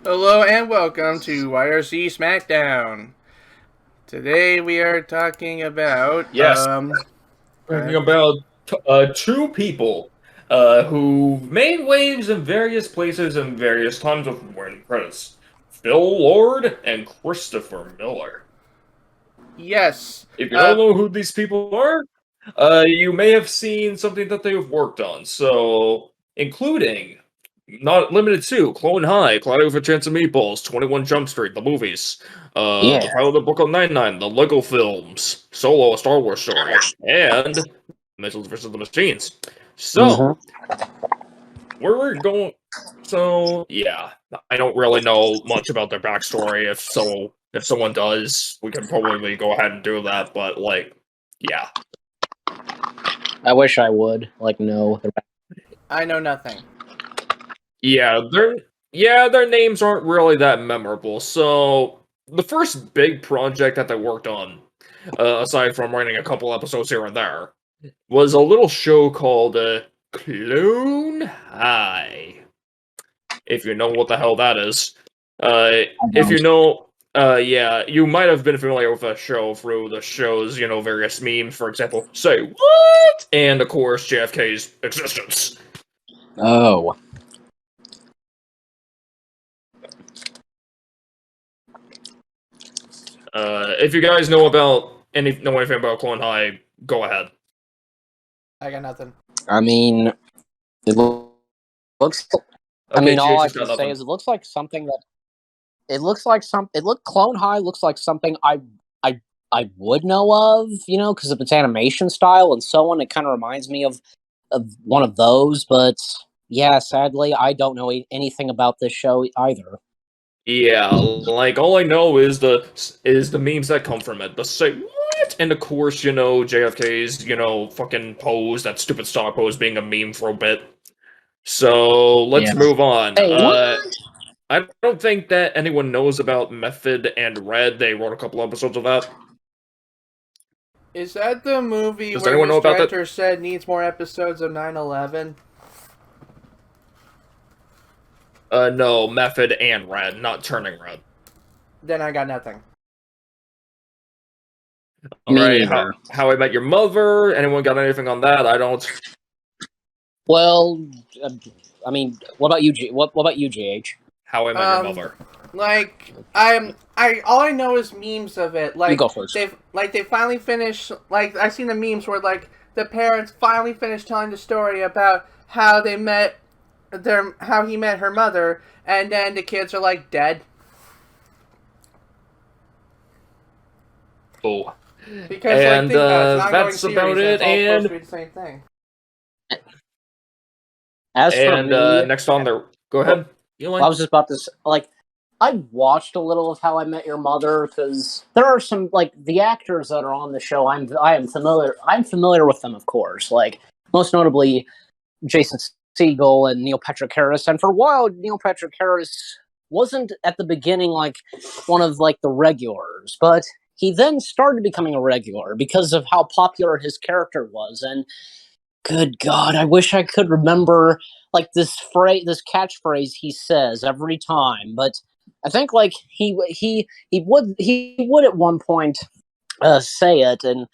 Hello and welcome to YRC SmackDown. Today we are talking about Yes, talking uh, about two people who made waves in various places and various times with wearing credits. Phil Lord and Christopher Miller. yes, If you don't know who these people are, you may have seen something that they've worked on. So, including, not limited to, Clone High, Cloudy with a Chance of Meatballs, 21 Jump Street, the movies, Yeah. the pilot of Brooklyn Nine-Nine, the Lego films, Solo, a Star Wars story, and Missiles vs. the Machines. So, hmm where we're going... So, yeah, I don't really know much about their backstory. If someone does, we can probably go ahead and do that, but, like, yeah. I wish I would. No. I know nothing. Their names aren't really that memorable. So the first big project that they worked on, aside from writing a couple episodes here and there, was a little show called Clone High. If you know what the hell that is, if you know, yeah, you might have been familiar with that show through the show's, various memes. For example, say what, and of course JFK's existence. Oh. If you guys know anything about Clone High, go ahead. I got nothing. I mean, it looks. Okay, All GH I has can got say nothing. is it looks like something that. Clone High looks like something I would know of, because of its animation style and so on. It kind of reminds me of one of those, but yeah, sadly, I don't know anything about this show either. Yeah, like all I know is the memes that come from it. The say what, and of course, JFK's fucking pose, that stupid star pose, being a meme for a bit. So let's Yeah. move on. Hey, what? I don't think that anyone knows about Method and Red. They wrote a couple episodes of that. Is that the movie Does where anyone know this about that? director said needs more episodes of 9/11? No, Method and Red, not Turning Red. Then I got nothing. All Me right, neither. how I Met Your Mother. Anyone got anything on that? I don't. Well, uh, I mean, what about you? What about you, GH? How I Met Your Mother. I all I know is memes of it. You go first. They finally finished. Like I seen the memes where like the parents finally finished telling the story about how they met how he met her mother, and then the kids are like dead Oh, because like and think about it, it's an ongoing that's about series and it. it's all supposed And to be the same thing. As for me, next on there, go ahead. I was just about to I watched a little of How I Met Your Mother because there are some the actors that are on the show. I am familiar. I'm familiar with them, of course. Like most notably Jason Segel and Neil Patrick Harris. And for a while, Neil Patrick Harris wasn't at the beginning one of the regulars, but he then started becoming a regular because of how popular his character was. And good God, I wish I could remember this catchphrase he says every time. But I think he would at one point say it, and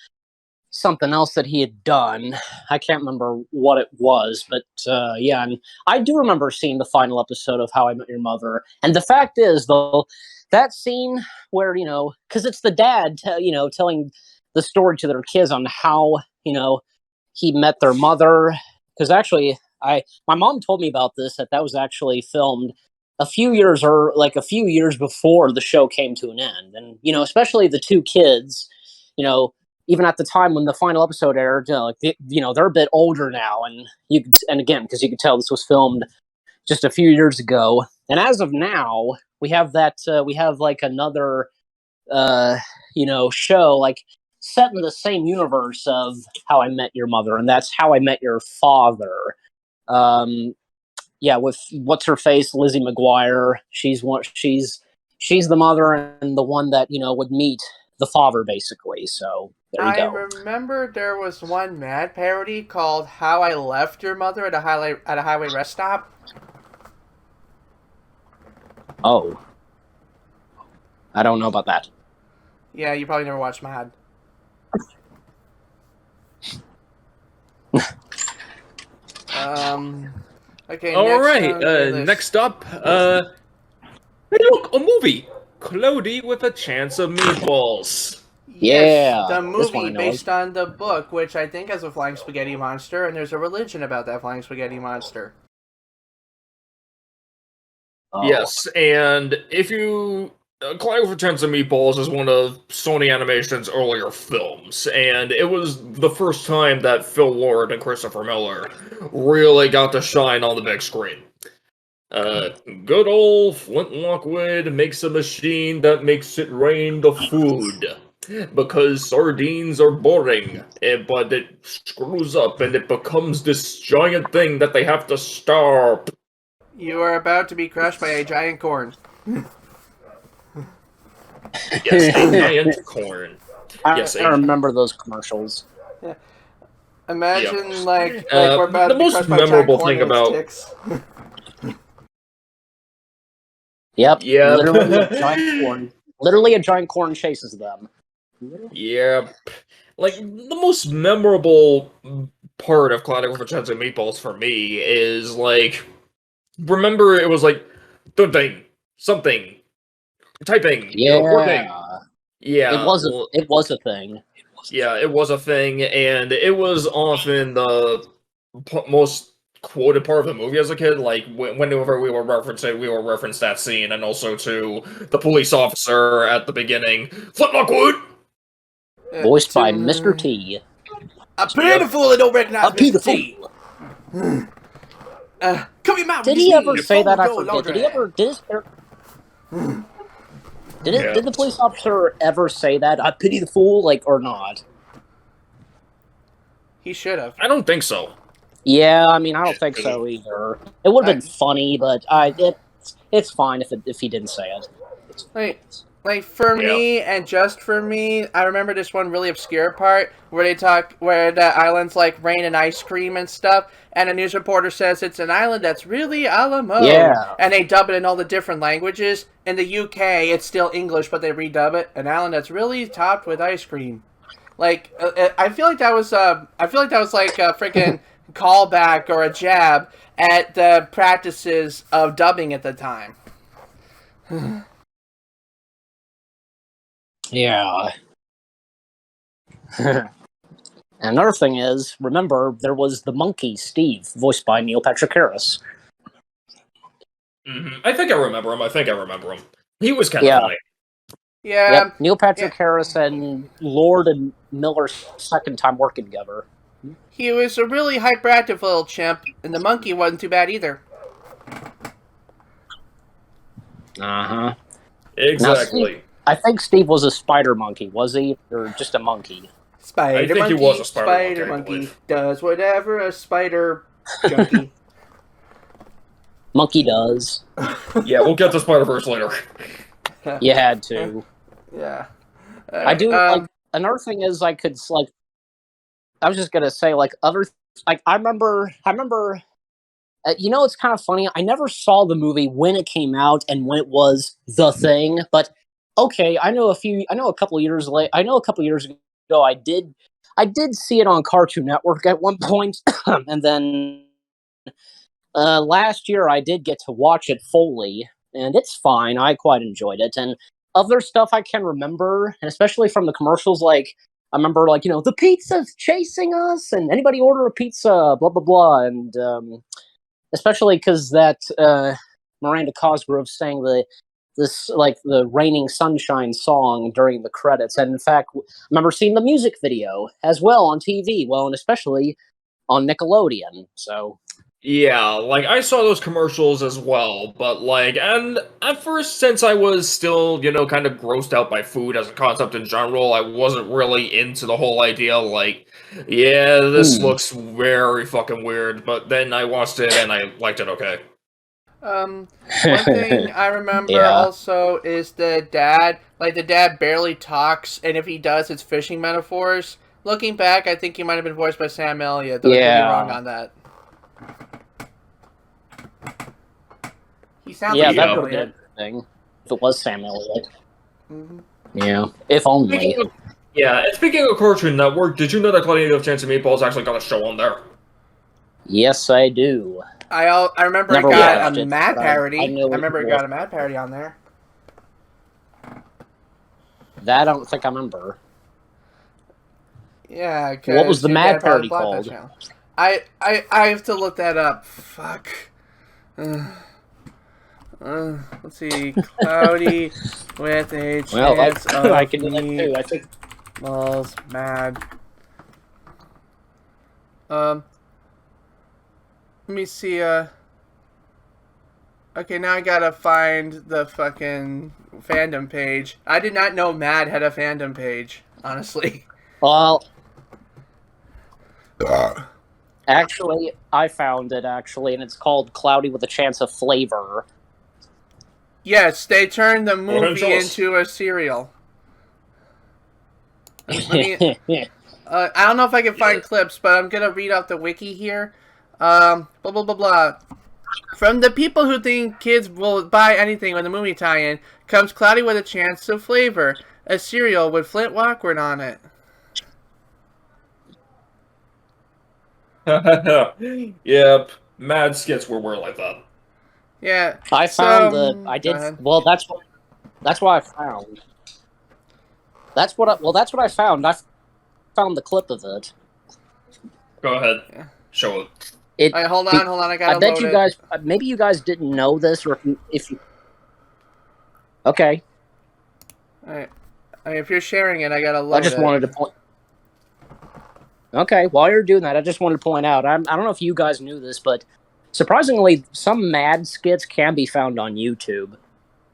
something else that he had done. I can't remember what it was, but yeah, and I do remember seeing the final episode of How I Met Your Mother. And the fact is, though, that scene where because it's the dad, telling the story to their kids on how he met their mother. Because actually, my mom told me about this that was actually filmed a few years before the show came to an end, and especially the two kids, you know even at the time when the final episode aired, they're a bit older now, and again, because you could tell this was filmed just a few years ago, and as of now, we have another show set in the same universe of How I Met Your Mother, and that's How I Met Your Father. Um, yeah, with what's her face, Lizzie McGuire. She's the mother and the one that would meet the father, basically. So there you I go. remember there was one Mad parody called "How I Left Your Mother at a Highway Rest Stop." Oh. I don't know about that. Yeah, you probably never watched Mad. Okay, All next right. on the list. Next up, hey, look, a movie. Cloudy with a Chance of Meatballs. Yes, Yeah, the this one I movie know of. based on the book, which I think has a flying spaghetti monster, and there's a religion about that flying spaghetti monster. Oh. Yes, and if you Cloudy with a Chance of Meatballs is one of Sony Animation's earlier films, and it was the first time that Phil Lord and Christopher Miller really got to shine on the big screen. Good old Flint Lockwood makes a machine that makes it rain the food. Because sardines are boring, but it screws up and it becomes this giant thing that they have to stop. You are about to be crushed by a giant corn. Yes, a giant corn. Yes, I remember those commercials. Yeah. Imagine Yep. like we're about The to be most crushed by a giant memorable corn thing and its about ticks. Yep. Yep. Literally a giant corn. Literally a giant corn chases them. Yep. Like, the most memorable part of Cloudy with a Chance of Meatballs for me is, like, remember it was like, thing, something, typing, working. Yeah. Yeah, It was a thing. yeah, it was a thing, and it was often the most quoted part of the movie as a kid. Like, whenever we were referenced that scene, and also to the police officer at the beginning, Flip Lockwood! Voiced by Mr. T. A pitiful that don't recognize A Mr. pitiful. T. Come your mouth. Did he ever say that? I forget. Did he ever? Did his Yeah. Did the police officer ever say that? I pity the fool, like, or not? He should have. I don't think so. Yeah, I mean, I don't think so either. It would have been funny, but it's fine if he didn't say it. Like for me and just for me, I remember this one really obscure part where the island's like rain and ice cream and stuff, and a news reporter says it's an island that's really a la mode. Yeah. And they dub it in all the different languages. In the UK, it's still English, but they redub it. An island that's really topped with ice cream. Like I feel like that was like a freaking callback or a jab at the practices of dubbing at the time. Yeah. Another thing is, remember, there was the monkey, Steve, voiced by Neil Patrick Harris. Mm-hmm. I think I remember him. He was kind of funny. Yeah. Yep. Neil Patrick Harris and Lord and Miller's second time working together. He was a really hyperactive little chimp, and the monkey wasn't too bad either. Uh-huh. Exactly. Now, I think Steve was a spider monkey, was he? Or just a monkey? Spider monkey, he was a spider monkey does whatever a spider junkie. Monkey does. Yeah, we'll get to Spider-Verse later. You had to. Yeah. I do, like, another thing is I was just gonna say, like, I remember, you know, it's kind of funny. I never saw the movie when it came out and when it was the thing, but okay, I know a couple years ago, I did see it on Cartoon Network at one point, and then last year I did get to watch it fully, and it's fine. I quite enjoyed it, and other stuff I can remember, and especially from the commercials, like, I remember, like, you know, the pizza's chasing us, and anybody order a pizza, blah, blah, blah, and especially because that Miranda Cosgrove sang the Raining Sunshine song during the credits, and in fact, I remember seeing the music video as well on TV, well, and especially on Nickelodeon, so... Yeah, like, I saw those commercials as well, but, like, and at first, since I was still, you know, kind of grossed out by food as a concept in general, I wasn't really into the whole idea, like, yeah, this looks very fucking weird, but then I watched it and I liked it okay. One thing I remember also is the dad. Like, the dad barely talks, and if he does, it's fishing metaphors. Looking back, I think he might have been voiced by Sam Elliott, though I could be wrong on that. He sounds like Sam Elliott. thing. If it was Sam Elliott. Mhm. Yeah, if only. And speaking of Cartoon Network, did you know that Cloudy with a Chance of Meatballs actually got a show on there? Yes, I do. I remember Never it got watched a it, Mad but parody. I I know remember it it got a Mad parody on there. That I don't think I remember. Yeah, What was because the your Mad dad probably parody blocked that called? channel. I have to look that up. Fuck. Let's see. Cloudy with a Well, chance of I can do that too. I think. meatballs mad. Let me see. Okay, now I gotta find the fucking fandom page. I did not know Mad had a fandom page. Honestly. Well, actually, I found it actually, and it's called Cloudy with a Chance of Flavor. Yes, they turned the movie show us. into a serial. I don't know if I can find clips, but I'm gonna read out the wiki here. Blah blah blah blah. From the people who think kids will buy anything with a movie tie-in comes Cloudy with a Chance of Flavor, a cereal with Flint Lockwood on it. Yep, mad skits were like that. Yeah. I found I go did. ahead. Well, that's what I found. That's what I found. I found the clip of it. Go ahead, Yeah. show it. All right, hold on. I gotta I bet load you it. guys, maybe you guys didn't know this, or if you. Okay. All right, if you're sharing it, I gotta load it. I just wanted to point. Okay, while you're doing that, I just wanted to point out. I don't know if you guys knew this, but surprisingly, some Mad skits can be found on YouTube.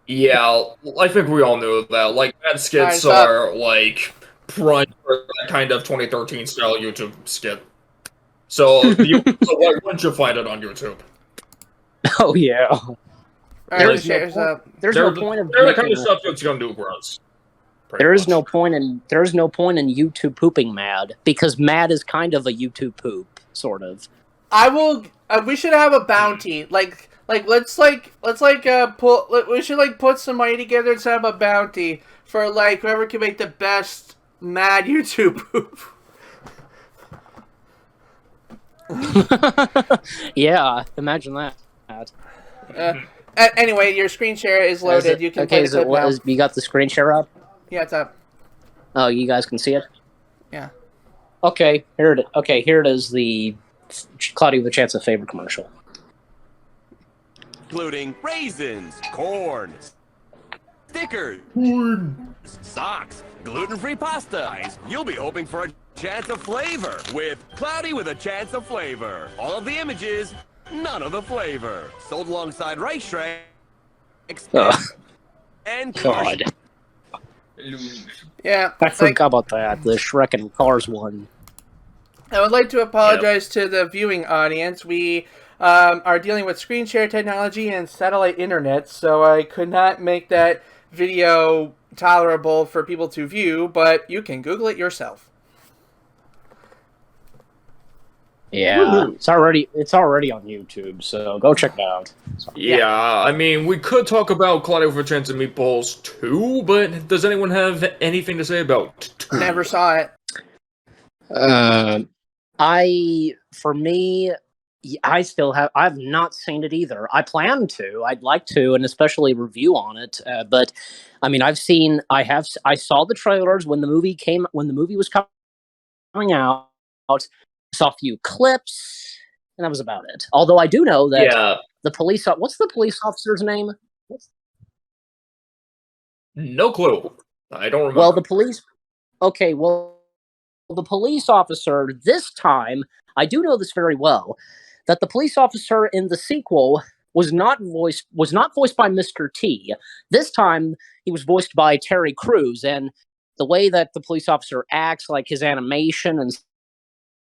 Yeah, I think we all knew that. Like, mad skits Alright, are like prime for that kind of 2013 style YouTube skit. So why wouldn't you find it on YouTube? Oh yeah. All right, There's the share's up. There's no point of they're the kind making of stuff that's gonna do gross. There's no point in YouTube pooping Mad, because Mad is kind of a YouTube poop, sort of. I will. We should have a bounty. Let's we should put some money together and set up a bounty for whoever can make the best Mad YouTube poop. Yeah, imagine that. Anyway, your screen share is loaded. You can play the clip now. You got the screen share up? Yeah, it's up. Oh, you guys can see it? Yeah. Okay, here it is, the Cloudy with a Chance of Favor commercial. Including raisins, corn, stickers, socks, gluten-free pasta. You'll be hoping for a chance of flavor with Cloudy with a Chance of Flavor. All of the images, none of the flavor. Sold alongside rice shrakes and God. Yeah. I forgot about that, the Shrek and Cars one. I would like to apologize to the viewing audience. We are dealing with screen share technology and satellite internet, so I could not make that video tolerable for people to view, but you can Google it yourself. Yeah, it's already on YouTube, so go check it out. Yeah, I mean, we could talk about Cloudy with a Chance of Meatballs 2, but does anyone have anything to say about 2? Never saw it. I've not seen it either. I plan to. I'd like to, and especially review on it. But I mean, I saw the trailers when the movie was coming out. Saw a few clips, and that was about it. Although I do know that the police. What's the police officer's name? No clue. I don't remember. Well, the police. Okay, well, the police officer this time, I do know this very well, that the police officer in the sequel was not voiced by Mr. T. This time, he was voiced by Terry Crews, and the way that the police officer acts, like his animation and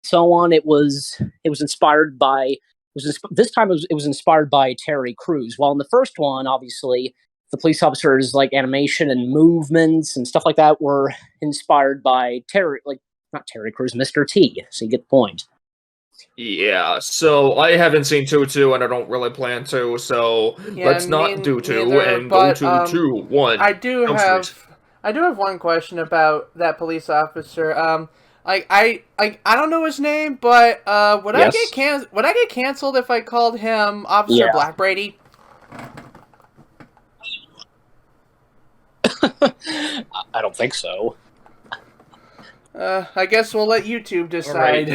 so on, it was inspired by. This time it was inspired by Terry Crews. While in the first one, obviously, the police officer's animation and movements and stuff like that were inspired by not Terry Crews, Mr. T. So you get the point. Yeah, so I haven't seen 2, and I don't really plan to, so Yeah, let's not do 2 neither, and go but, to 2, 1, I do Jump have Street. one question about that police officer. I don't know his name, but would I Yes. get canceled if I called him Officer Yeah. Black Brady? I don't think so. I guess we'll let YouTube decide.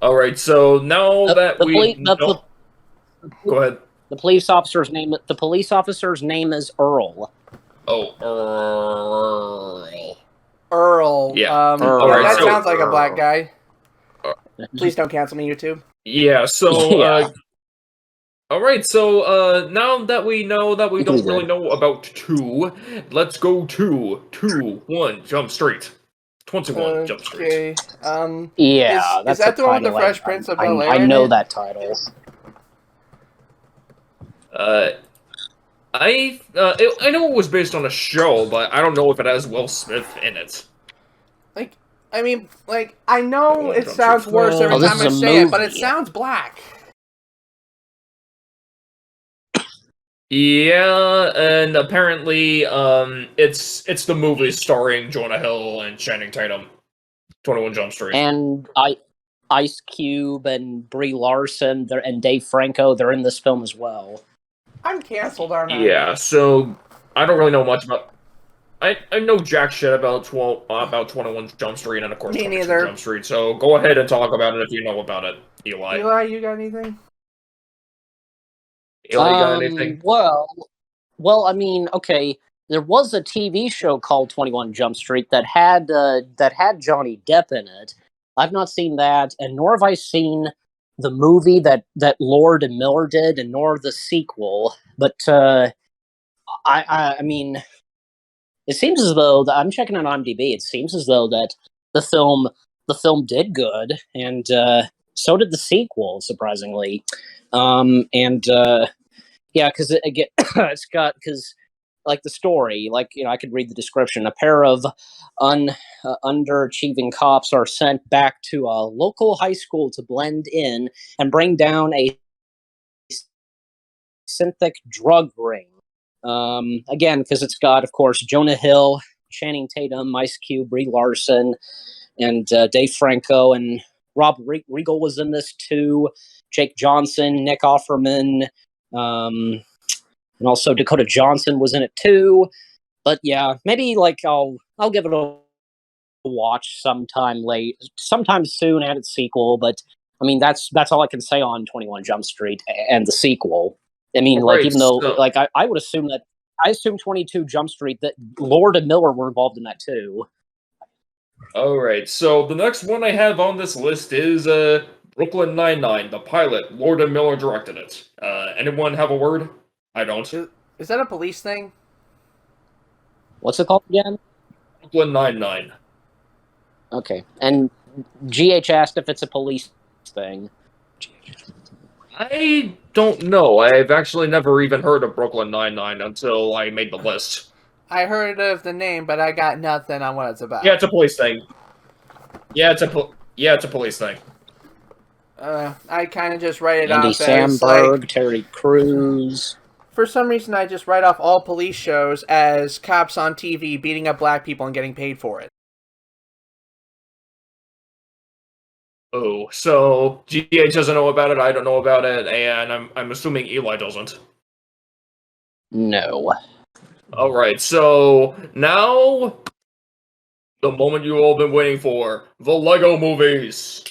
Alright, so now that The we police, know... Go ahead. the police officer's name. The police officer's name is Earl. Oh, Earl. Yeah. Earl. Yeah, Alright, that so... sounds like a black guy. Uh, Please don't cancel me, YouTube. Yeah, so, Yeah. Alright, so, now that we know that we I think we don't really did. know about 2, let's go to 2, 1, Jump Street. 21, Jump Street. Okay. Yeah, is that's that a the one with the title Fresh Prince of I Bel-Air I in know it? that title. I know it was based on a show, but I don't know if it has Will Smith in it. I know it sounds worse every Oh, this time is I a say it, but it movie. sounds black. Yeah, and apparently, it's the movie starring Jonah Hill and Channing Tatum. 21 Jump Street. And Ice Cube and Brie Larson, and Dave Franco, they're in this film as well. I'm canceled, aren't I? Yeah, so I don't really know much about. I know jack shit about 21 Jump Street and of course Me 22 neither. Jump Street. So go ahead and talk about it if you know about it, Eli. Eli, you got anything? Eli, you got anything? Well, I mean, okay, there was a TV show called 21 Jump Street that had Johnny Depp in it. I've not seen that, and nor have I seen the movie that Lord and Miller did, and nor the sequel. But I mean, it seems as though I'm checking on IMDb. It seems as though that the film did good, and so did the sequel, surprisingly. Yeah, because it's got like the story, like I could read the description. A pair of underachieving cops are sent back to a local high school to blend in and bring down a synthetic drug ring. Again, because it's got, of course, Jonah Hill, Channing Tatum, Ice Cube, Brie Larson, and Dave Franco, and Rob Riggle was in this too. Jake Johnson, Nick Offerman, and also Dakota Johnson was in it too. But yeah, maybe I'll give it a watch sometime soon, and its sequel. But I mean, that's all I can say on 21 Jump Street and the sequel. I mean, even though I would assume that 22 Jump Street, that Lord and Miller were involved in that too. Alright, so the next one I have on this list is Brooklyn Nine-Nine, the pilot. Lord and Miller directed it. Anyone have a word? I don't. Is that a police thing? What's it called again? Brooklyn Nine-Nine. Okay, and GH asked if it's a police thing. I don't know. I've actually never even heard of Brooklyn Nine-Nine until I made the list. I heard of the name, but I got nothing on what it's about. Yeah, it's a police thing. Yeah, it's a police thing. I kind of just write it Andy off Samberg, as Terry Crews. For some reason, I just write off all police shows as cops on TV beating up black people and getting paid for it. Oh, so GH doesn't know about it, I don't know about it, and I'm assuming Eli doesn't. No. Alright, so now the moment you all been waiting for, the Lego movies.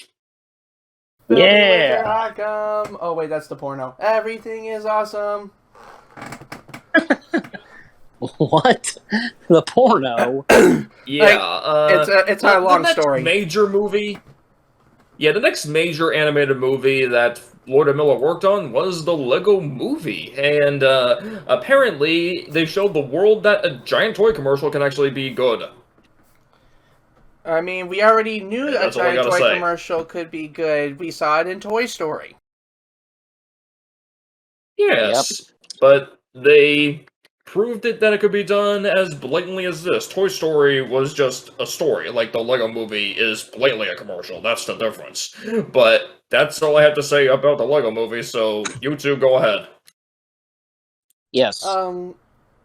Yeah. Here I come. Oh wait, that's the porno. Everything is awesome. What? The porno? Yeah, it's a long story. Major movie. Yeah, the next major animated movie that Lord and Miller worked on was the Lego Movie, and apparently they showed the world that a giant toy commercial can actually be good. I mean, we already knew that a that's all I giant gotta toy say. commercial could be good. We saw it in Toy Story. Yes, but they proved it that it could be done as blatantly as this. Toy Story was just a story. Like, the Lego movie is blatantly a commercial. That's the difference. But that's all I have to say about the Lego movie, so you two go ahead. Yes.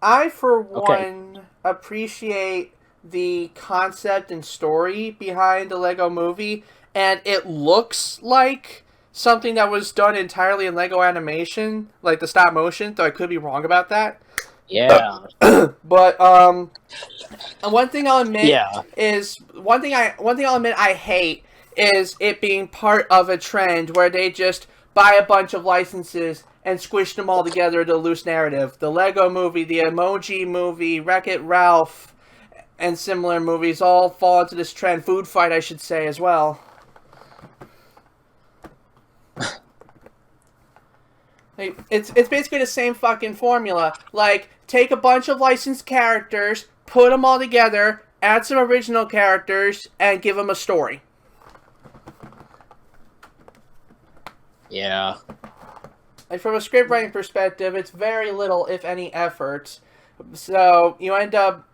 I, for one, appreciate the concept and story behind the Lego movie, and it looks like something that was done entirely in Lego animation, like the stop motion, though I could be wrong about that. Yeah. But one thing I'll admit is I hate is it being part of a trend where they just buy a bunch of licenses and squish them all together into a loose narrative. The Lego movie, the Emoji movie, Wreck-It Ralph, and similar movies all fall into this trend. Food Fight, I should say, as well. It's basically the same fucking formula. Like, take a bunch of licensed characters, put them all together, add some original characters, and give them a story. Yeah. Like, from a script writing perspective, it's very little, if any, effort. So you end up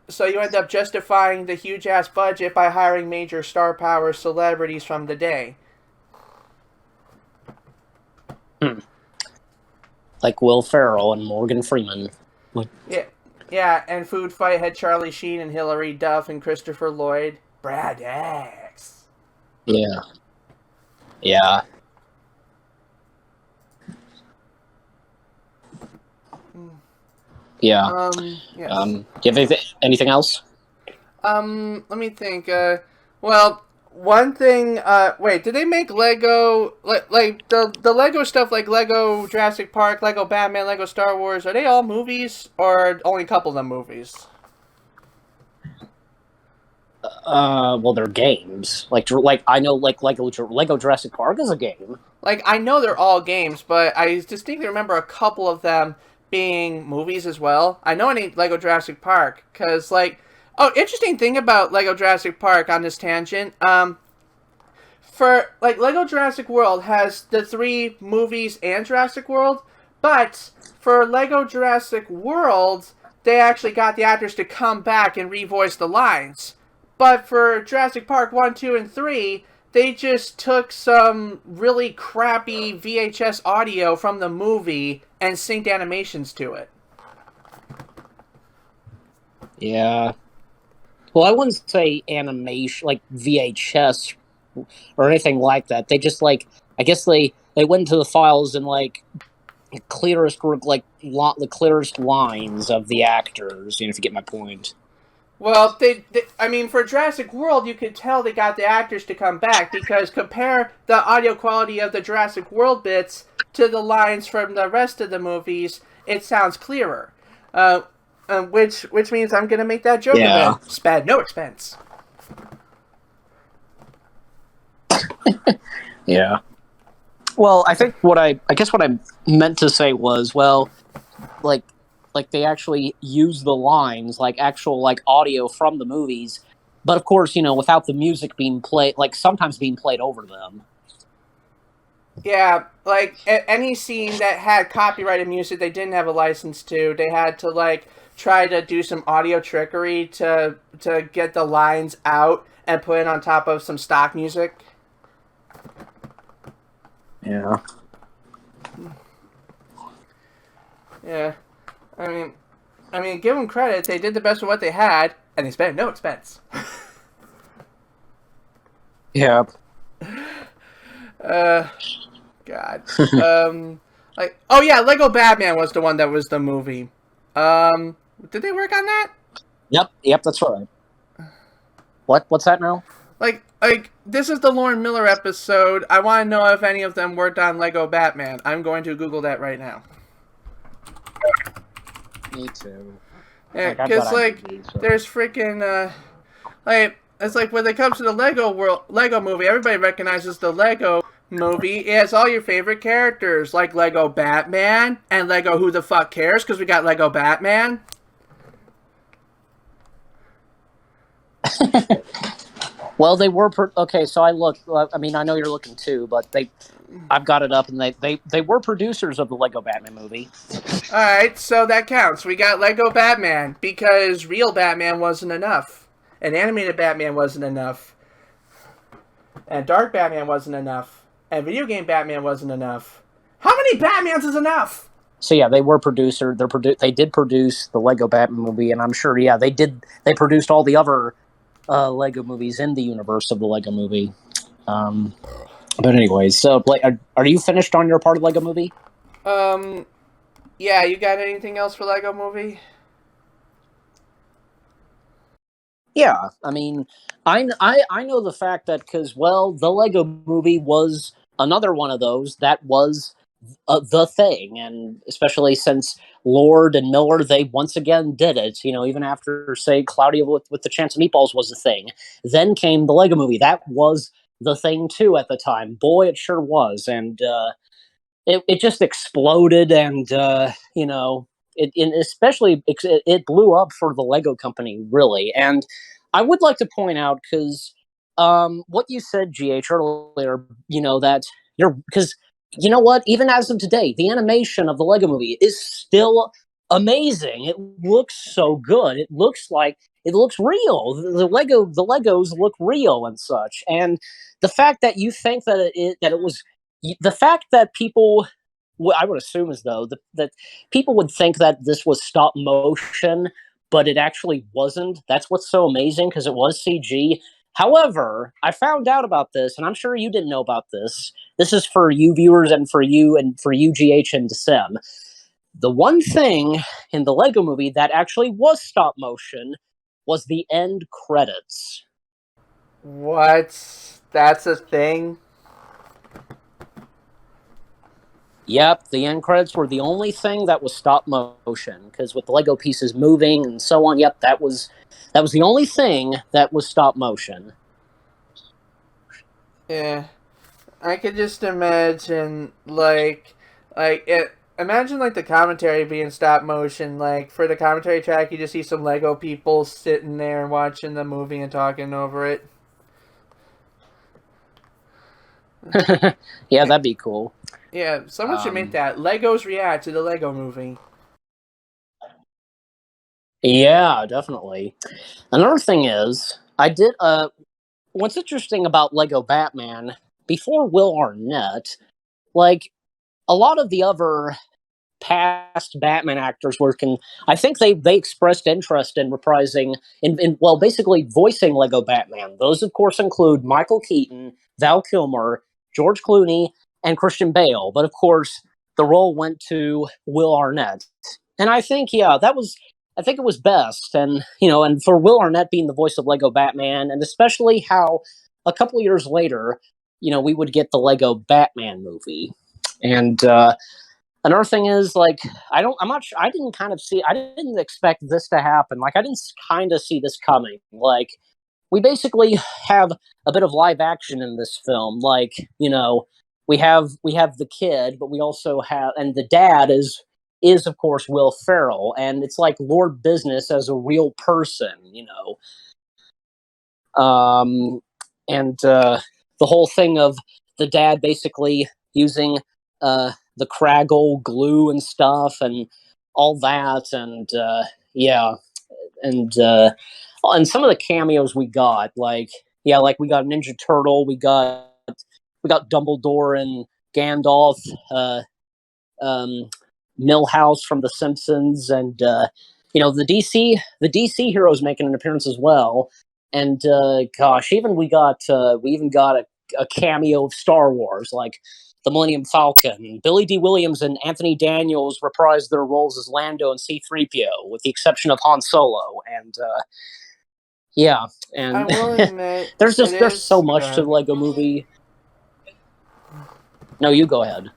justifying the huge ass budget by hiring major star power celebrities from the day. Like Will Ferrell and Morgan Freeman. Yeah, and Food Fight had Charlie Sheen and Hilary Duff and Christopher Lloyd. Brad X. Yeah. Yeah. Yeah. Yes. Do you have anything else? Let me think. Well, one thing. Wait, did they make Lego like the Lego stuff like Lego Jurassic Park, Lego Batman, Lego Star Wars? Are they all movies or only a couple of them movies? Well, they're games. Like I know, like Lego Jurassic Park is a game. Like, I know they're all games, but I distinctly remember a couple of them being movies as well. I know any Lego Jurassic Park, because, like... Oh, interesting thing about Lego Jurassic Park on this tangent. For, like, Lego Jurassic World has the 3 movies and Jurassic World, but for Lego Jurassic World, they actually got the actors to come back and revoice the lines. But for Jurassic Park 1, 2, and 3... they just took some really crappy VHS audio from the movie and synced animations to it. Yeah. Well, I wouldn't say animation, like VHS or anything like that. They just, like, I guess they went into the files and, like, the clearest lines of the actors, if you get my point. Well, I mean, for Jurassic World, you could tell they got the actors to come back, because compare the audio quality of the Jurassic World bits to the lines from the rest of the movies, it sounds clearer. Which means I'm going to make that joke again. Spad no expense. Yeah. Well, I think what I meant to say was, well, like they actually use the lines, like actual like audio from the movies, but of course, without the music being played, like sometimes being played over them. Yeah, like any scene that had copyrighted music they didn't have a license to, they had to like try to do some audio trickery to get the lines out and put it on top of some stock music. Yeah. Yeah. I mean, give them credit. They did the best with what they had, and they spent no expense. Yeah. God. Like, oh yeah, Lego Batman was the one that was the movie. Did they work on that? Yep, that's right. What's that now? Like, this is the Lauren Miller episode. I want to know if any of them worked on Lego Batman. I'm going to Google that right now. Me too. Yeah, because, there's freaking, it's like when it comes to the Lego movie, everybody recognizes the Lego movie. It has all your favorite characters, like Lego Batman and Lego Who the Fuck Cares, because we got Lego Batman. Well, they were okay. So I looked. I mean, I know you're looking too, but I've got it up, and they were producers of the Lego Batman movie. Alright, so that counts. We got Lego Batman, because real Batman wasn't enough. And animated Batman wasn't enough. And Dark Batman wasn't enough. And video game Batman wasn't enough. How many Batmans is enough? So yeah, they were producer. They did produce the Lego Batman movie, and I'm sure they did. They produced all the other Lego movies in the universe of the Lego movie. But anyways, so are you finished on your part of Lego movie? Yeah, you got anything else for Lego Movie? Yeah, I mean, I know the fact that because the Lego Movie was another one of those that was the thing, and especially since Lord and Miller, they once again did it. Even after say Cloudy with the Chance of Meatballs was the thing, then came the Lego Movie. That was the thing too at the time. Boy, it sure was, and it just exploded, and it blew up for the Lego company, really. And I would like to point out, because what you said, GH, earlier, that because you know what, even as of today, the animation of the Lego Movie is still amazing. It looks so good. It looks real. The Legos look real and such. And the fact that you think that it was the fact that people, I would assume as though that people would think that this was stop motion, but it actually wasn't. That's what's so amazing, because it was CG. However, I found out about this, and I'm sure you didn't know about this. This is for you viewers and for you GH and Sem. The one thing in the Lego Movie that actually was stop motion was the end credits. What? That's a thing? Yep, the end credits were the only thing that was stop motion, because with the Lego pieces moving and so on, yep, that was the only thing that was stop motion. Yeah. I could just imagine, imagine, the commentary being stop motion. For the commentary track, you just see some Lego people sitting there and watching the movie and talking over it. Yeah, that'd be cool. Yeah, someone should make that. Legos react to the Lego Movie. Yeah, definitely. Another thing is, what's interesting about Lego Batman, before Will Arnett, a lot of the other past Batman actors I think they expressed interest in reprising, basically voicing Lego Batman. Those, of course, include Michael Keaton, Val Kilmer, George Clooney, and Christian Bale. But, of course, the role went to Will Arnett. And I think, I think it was best. And, and for Will Arnett being the voice of Lego Batman, and especially how a couple of years later, we would get the Lego Batman movie. And another thing is, I didn't expect this to happen. I didn't kind of see this coming. We basically have a bit of live action in this film. We have the kid, but we also have, and the dad is of course Will Ferrell, and it's like Lord Business as a real person, and the whole thing of the dad basically using the Craggle glue and stuff and all that, and and some of the cameos we got, we got Ninja Turtle, we got Dumbledore and Gandalf, Milhouse from The Simpsons, and the DC heroes making an appearance as well. And gosh, we even got a cameo of Star Wars, the Millennium Falcon. Billy D. Williams and Anthony Daniels reprised their roles as Lando and C-3PO, with the exception of Han Solo. And and I will admit, there's so much to the Lego Movie. No, you go ahead.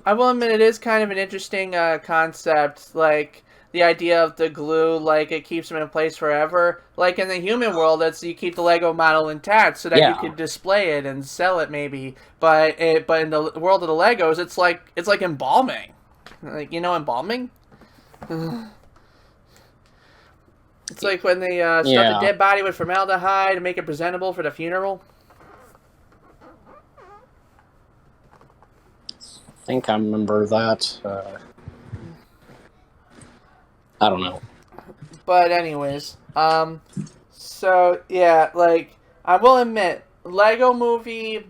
I will admit it is kind of an interesting concept, the idea of the glue, it keeps them in place forever. In the human world, you keep the Lego model intact so that you can display it and sell it maybe. But in the world of the Legos, it's like embalming. Embalming? It's like when they stuff the dead body with formaldehyde to make it presentable for the funeral. I think I remember that. I don't know. But anyways, so yeah, like I will admit, Lego Movie,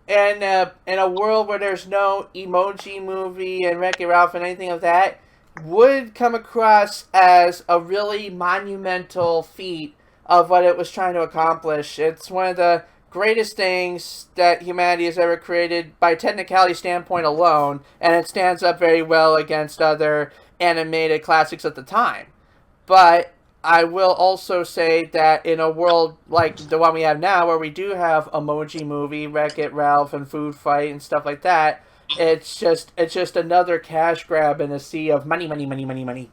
and in a world where there's no Emoji Movie and Wreck-It Ralph and anything of that, would come across as a really monumental feat of what it was trying to accomplish. It's one of the greatest things that humanity has ever created by technicality standpoint alone, and it stands up very well against other animated classics at the time. But I will also say that in a world like the one we have now, where we do have Emoji Movie, Wreck-It Ralph, and Food Fight and stuff like that, it's just another cash grab in a sea of money, money, money, money, money.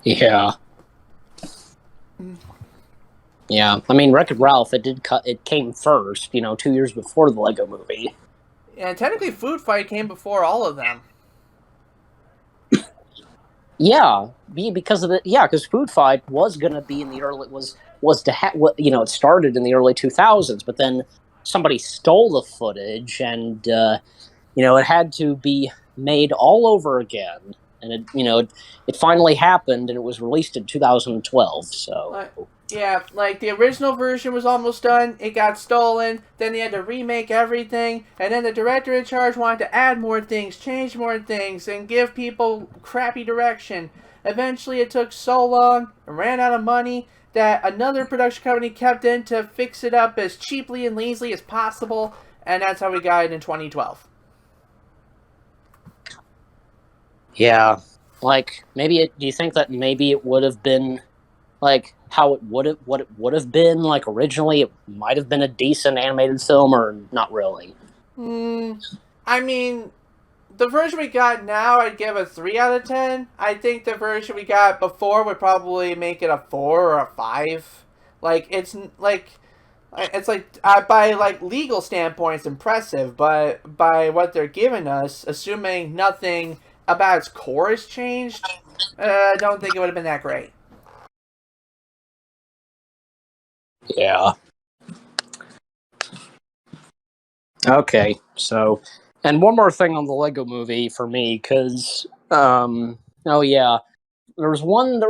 Yeah. Yeah, I mean, Wreck-It Ralph, it came first, 2 years before the Lego Movie. And technically Food Fight came before all of them. Yeah, because Food Fight was gonna be in the early it started in the early 2000s, but then somebody stole the footage, and it had to be made all over again, and it finally happened, and it was released in 2012. So. Yeah, like the original version was almost done, it got stolen, then they had to remake everything, and then the director in charge wanted to add more things, change more things, and give people crappy direction. Eventually it took so long and ran out of money that another production company kept in to fix it up as cheaply and lazily as possible, and that's how we got it in 2012. Yeah, like, do you think that maybe it would have been like what it would have been like originally? It might have been a decent animated film, or not really? I mean, the version we got now, I'd give a 3 out of 10. I think the version we got before would probably make it a 4 or a 5. By like legal standpoint, it's impressive, but by what they're giving us, assuming nothing about its core has changed, I don't think it would have been that great. Yeah. Okay, so, and one more thing on the Lego Movie for me, because, there was one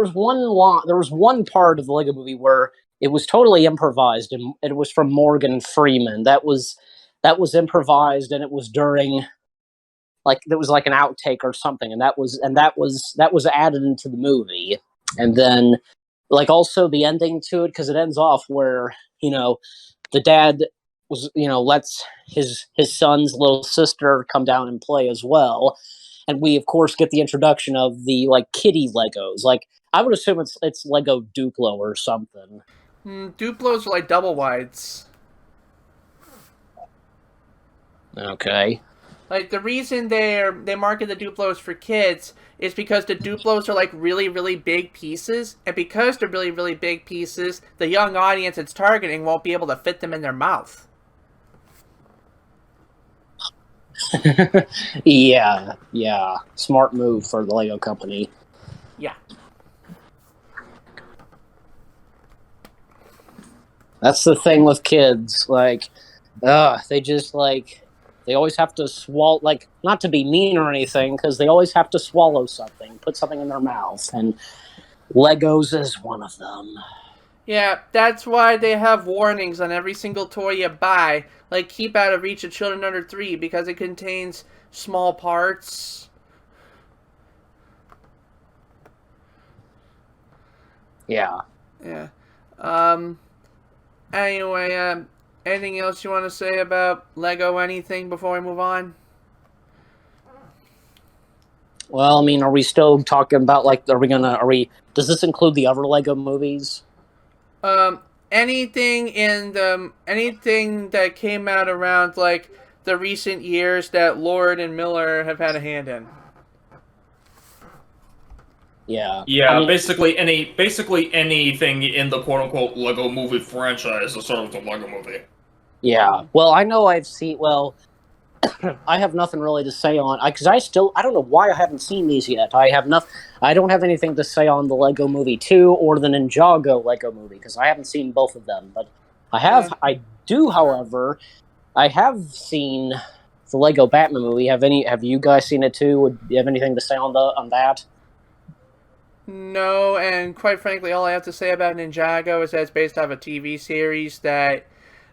part of the Lego Movie where it was totally improvised, and it was from Morgan Freeman. That was improvised, and it was during, there was like an outtake or something, and that was added into the movie, and then, also the ending to it, because it ends off where the dad lets his son's little sister come down and play as well, and we of course get the introduction of the kitty Legos. I would assume it's Lego Duplo or something. Duplos are like double wides. Okay. The reason they market the Duplos for kids is because the Duplos are really, really big pieces, and because they're really, really big pieces, the young audience it's targeting won't be able to fit them in their mouth. Yeah. Smart move for the Lego company. Yeah. That's the thing with kids. They just they always have to swallow, not to be mean or anything, because they always have to swallow something, put something in their mouth, and Legos is one of them. Yeah, that's why they have warnings on every single toy you buy, keep out of reach of children under 3, because it contains small parts. Yeah. Yeah. Anyway, anything else you want to say about Lego anything before we move on? Well, I mean, are we still talking about, does this include the other Lego movies? Anything that came out around, the recent years that Lord and Miller have had a hand in. Yeah. Yeah, I mean, basically anything in the quote-unquote Lego movie franchise is sort of the Lego movie. Yeah. Well, I know I've seen, I have nothing really to say on because I don't know why I haven't seen these yet. I don't have anything to say on the Lego Movie 2 or the Ninjago Lego Movie because I haven't seen both of them. But I do, however, I have seen the Lego Batman movie. Have you guys seen it too? Would you have anything to say on that? No, and quite frankly, all I have to say about Ninjago is that it's based off a TV series that,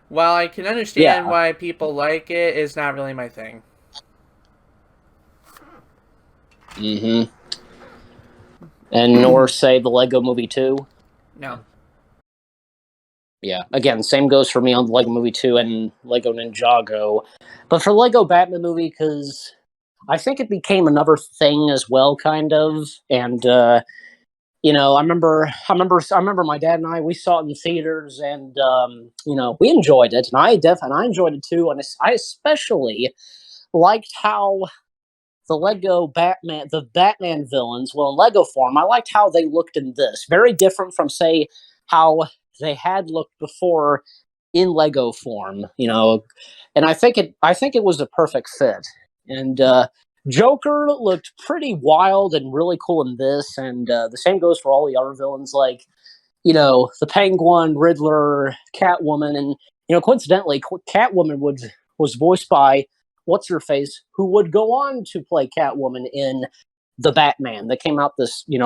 while I can understand why people like it, is not really my thing. Mm-hmm. And nor say the Lego Movie 2? No. Yeah, again, same goes for me on the Lego Movie 2 and Lego Ninjago. But for Lego Batman movie, because I think it became another thing as well, kind of. And, I remember my dad and we saw it in the theaters, and, we enjoyed it. And I enjoyed it too. And I especially liked how the Batman villains, well, in Lego form, I liked how they looked in this. Very different from, say, how they had looked before in Lego form, and I think it was a perfect fit. And Joker looked pretty wild and really cool in this, and the same goes for all the other villains, like the Penguin, Riddler, Catwoman, and coincidentally, Catwoman was voiced by what's her face, who would go on to play Catwoman in the Batman that came out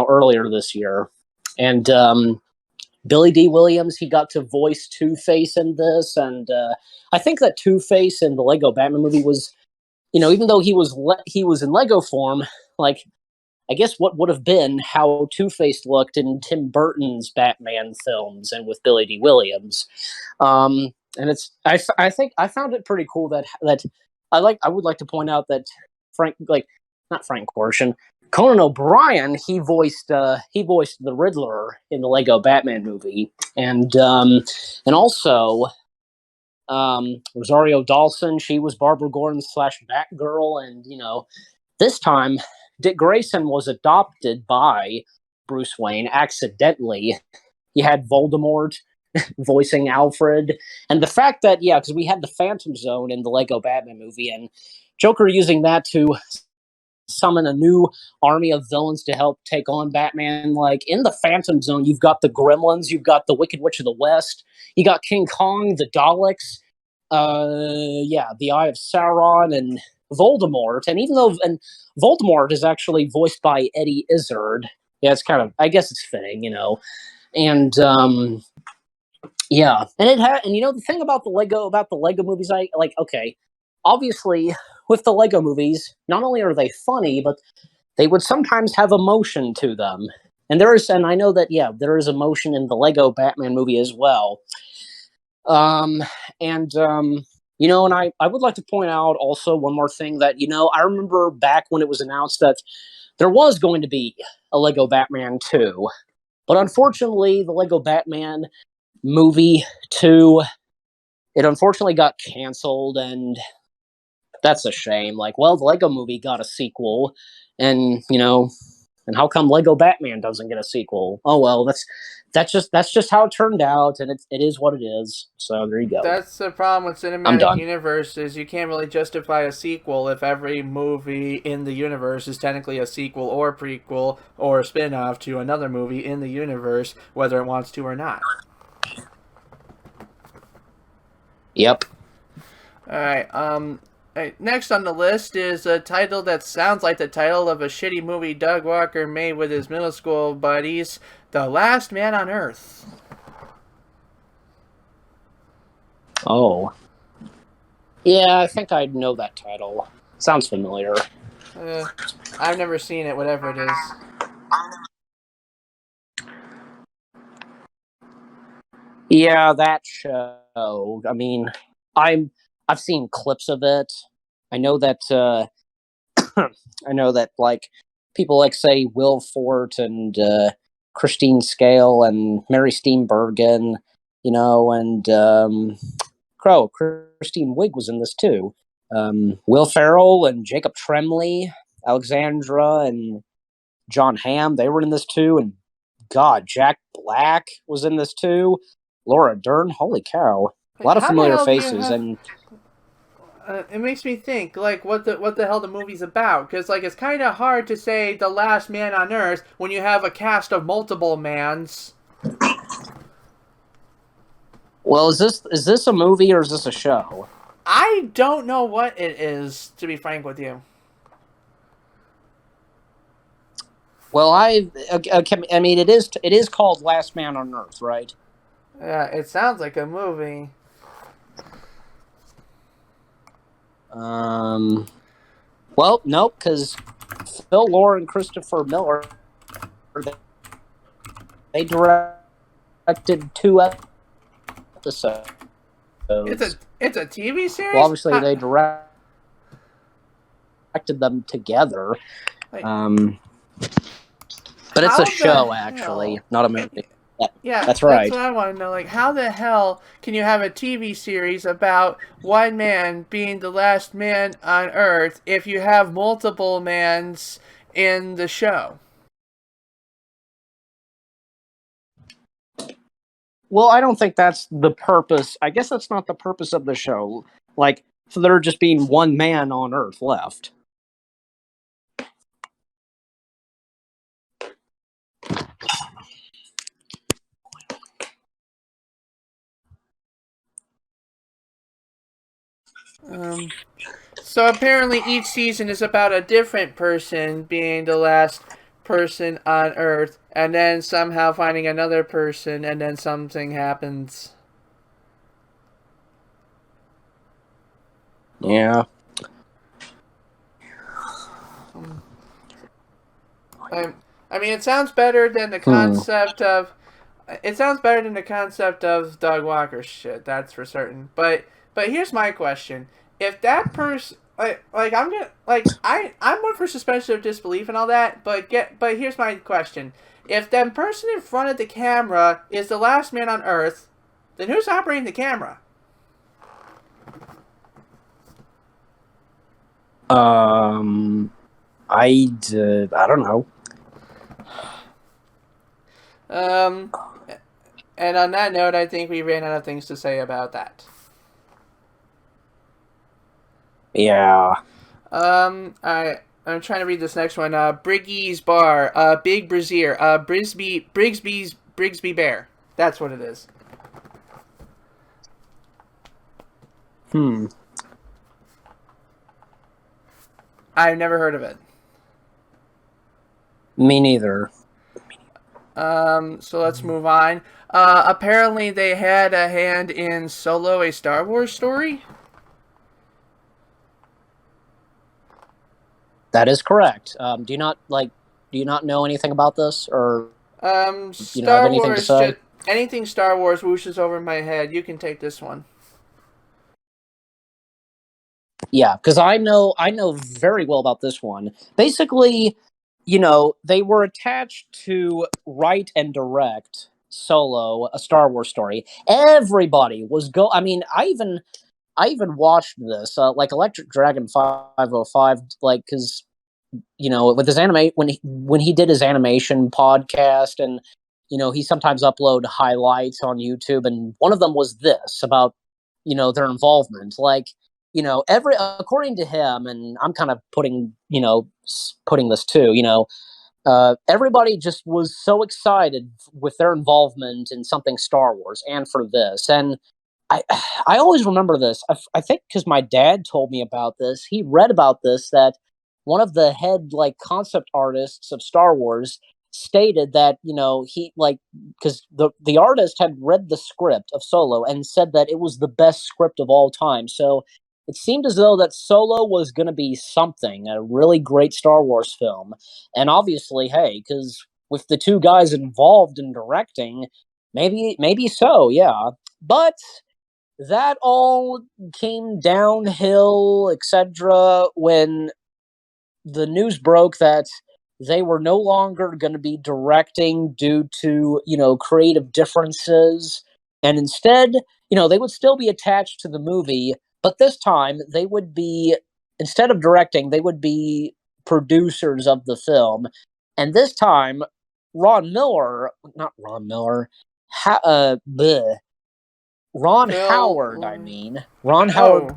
earlier this year, and Billy D. Williams, he got to voice Two-Face in this, and I think that Two-Face in the Lego Batman movie was, even though he was in Lego form, like, I guess what would have been how Two-Face looked in Tim Burton's Batman films and with Billy D. Williams. And I think I found it pretty cool that I would like to point out that not Frank Gorshin, Conan O'Brien, he voiced the Riddler in the Lego Batman movie, and also Rosario Dawson, she was Barbara Gordon / Batgirl, and this time Dick Grayson was adopted by Bruce Wayne accidentally. You had Voldemort voicing Alfred, and the fact that because we had the Phantom Zone in the Lego Batman movie, and Joker using that to summon a new army of villains to help take on Batman. Like in the Phantom Zone, you've got the Gremlins, you've got the Wicked Witch of the West, you got King Kong, the Daleks, the Eye of Sauron, and Voldemort. And Voldemort is actually voiced by Eddie Izzard. Yeah, it's kind of, I guess it's fitting, and and the thing about the Lego movies, obviously with the Lego movies, not only are they funny, but they would sometimes have emotion to them. And I know that, there is emotion in the Lego Batman movie as well. And I would like to point out also one more thing that, I remember back when it was announced that there was going to be a Lego Batman 2. But unfortunately, the Lego Batman movie 2, it unfortunately got canceled, and that's a shame. Like, well, the Lego movie got a sequel, and and how come Lego Batman doesn't get a sequel? Oh well, that's just how it turned out, and it is what it is. So there you go. That's the problem with cinematic universes. You can't really justify a sequel if every movie in the universe is technically a sequel or prequel or a spin-off to another movie in the universe, whether it wants to or not. Yep. Alright, next on the list is a title that sounds like the title of a shitty movie Doug Walker made with his middle school buddies, The Last Man on Earth. Oh. Yeah, I think I know that title. Sounds familiar. I've never seen it, whatever it is. Yeah, that show. I mean, I've seen clips of it. I know that like people like say Will Forte and Christine Scale and Mary Steenburgen, and Christine Wiig was in this too. Will Ferrell and Jacob Tremblay, Alexandra and John Hamm, they were in this too, and God, Jack Black was in this too. Laura Dern, holy cow. A lot of familiar faces, and it makes me think like what the hell the movie's about, because like it's kind of hard to say the last man on Earth when you have a cast of multiple mans. Well, is this a movie or is this a show? I don't know what it is, to be frank with you. Well, I mean, it is called Last Man on Earth, right? Yeah, it sounds like a movie. Well, no, because Phil Lord and Christopher Miller, they directed 2 episodes. It's a TV series. Well, obviously they directed them together. Like, but it's how a show, the actually, hell? not a movie. Yeah, that's right. That's what I want to know. Like, how the hell can you have a TV series about one man being the last man on Earth if you have multiple mans in the show? Well, I don't think that's the purpose. I guess that's not the purpose of the show. Like, for there just being one man on Earth left. So apparently each season is about a different person being the last person on Earth, and then somehow finding another person, and then something happens. Yeah. I mean, it sounds better than the concept of. It sounds better than the concept of Doug Walker shit. That's for certain. But here's my question: if that person, I'm gonna I'm one for suspension of disbelief and all that. But here's my question: if that person in front of the camera is the last man on Earth, then who's operating the camera? I don't know. And on that note, I think we ran out of things to say about that. Yeah. I'm trying to read this next one. Briggy's Bar. Big Brazier. Brigsby Bear. That's what it is. I've never heard of it. Me neither. So let's move on. Apparently they had a hand in Solo, a Star Wars story. That is correct. Do you not know anything about this, or do you have anything Wars, to say? Anything Star Wars whooshes over my head. You can take this one. Yeah, because I know very well about this one. Basically, they were attached to write and direct Solo, a Star Wars story. Everybody was I mean, I even watched this, like Electric Dragon 505, like, because with his when he did his animation podcast, and he sometimes upload highlights on YouTube, and one of them was this about their involvement, like. According to him, and I'm kind of putting this too, everybody just was so excited with their involvement in something Star Wars and for this. And I always remember this. I think because my dad told me about this. He read about this, that one of the head concept artists of Star Wars stated that he because the artist had read the script of Solo and said that it was the best script of all time. So it seemed as though that Solo was going to be something, a really great Star Wars film. And obviously, hey, because with the two guys involved in directing, maybe so, yeah. But that all came downhill, etc., when the news broke that they were no longer going to be directing due to, creative differences. And instead, they would still be attached to the movie, but this time they would be, instead of directing, they would be producers of the film. And this time, Ron Howard, Ron Ron Howard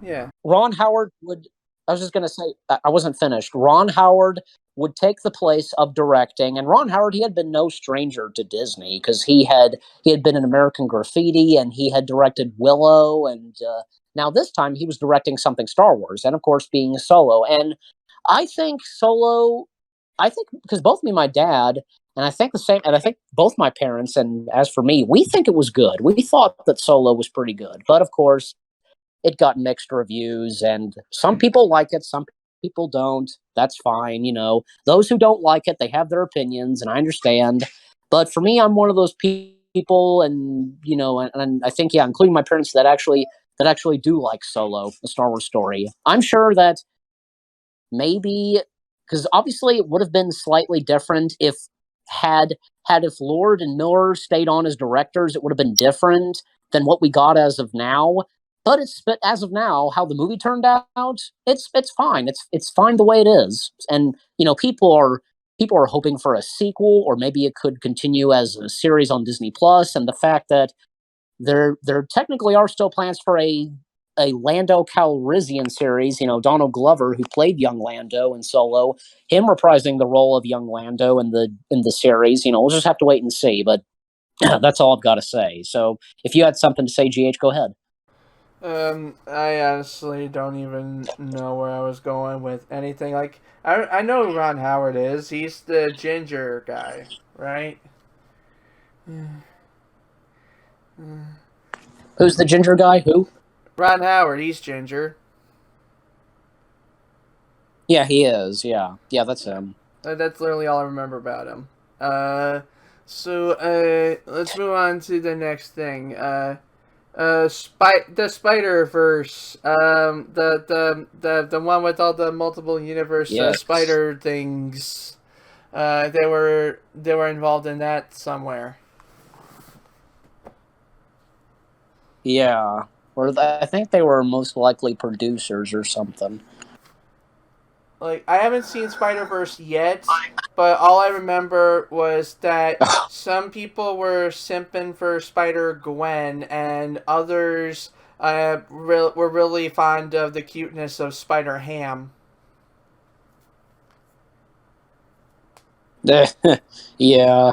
Yeah. Ron Howard would. I was just going to say, I wasn't finished. Ron Howard would take the place of directing, and Ron Howard, he had been no stranger to Disney because he had been in American Graffiti, and he had directed Willow, and now this time he was directing something Star Wars, and of course being Solo. And I think Solo, because both me and my dad, and I think the same, and I think both my parents, and as for me, we think it was good. We thought that Solo was pretty good, but of course it got mixed reviews, and some people like it, some people don't. That's fine. Those who don't like it, they have their opinions, and I understand. But for me, I'm one of those people, and and I think, yeah, including my parents, that actually do like Solo, the Star Wars story. I'm sure that maybe, because obviously it would have been slightly different if Lord and Miller stayed on as directors, it would have been different than what we got as of now. But as of now, how the movie turned out, it's fine. It's fine the way it is. And people are hoping for a sequel, or maybe it could continue as a series on Disney Plus. And the fact that there technically are still plans for a Lando Calrissian series. Donald Glover, who played young Lando in Solo, him reprising the role of young Lando in the series. We'll just have to wait and see. But that's all I've got to say. So if you had something to say, GH, go ahead. I honestly don't even know where I was going with anything. Like, I know who Ron Howard is. He's the ginger guy, right? Who's the ginger guy? Who? Ron Howard. He's ginger. Yeah, he is. Yeah, that's him. That's literally all I remember about him. So let's move on to the next thing. The Spider-Verse, the one with all the multiple universe Yes. spider things. They were involved in that somewhere. Yeah, or I think they were most likely producers or something. Like, I haven't seen Spider-Verse yet, but all I remember was that some people were simping for Spider-Gwen, and others were really fond of the cuteness of Spider-Ham. Yeah.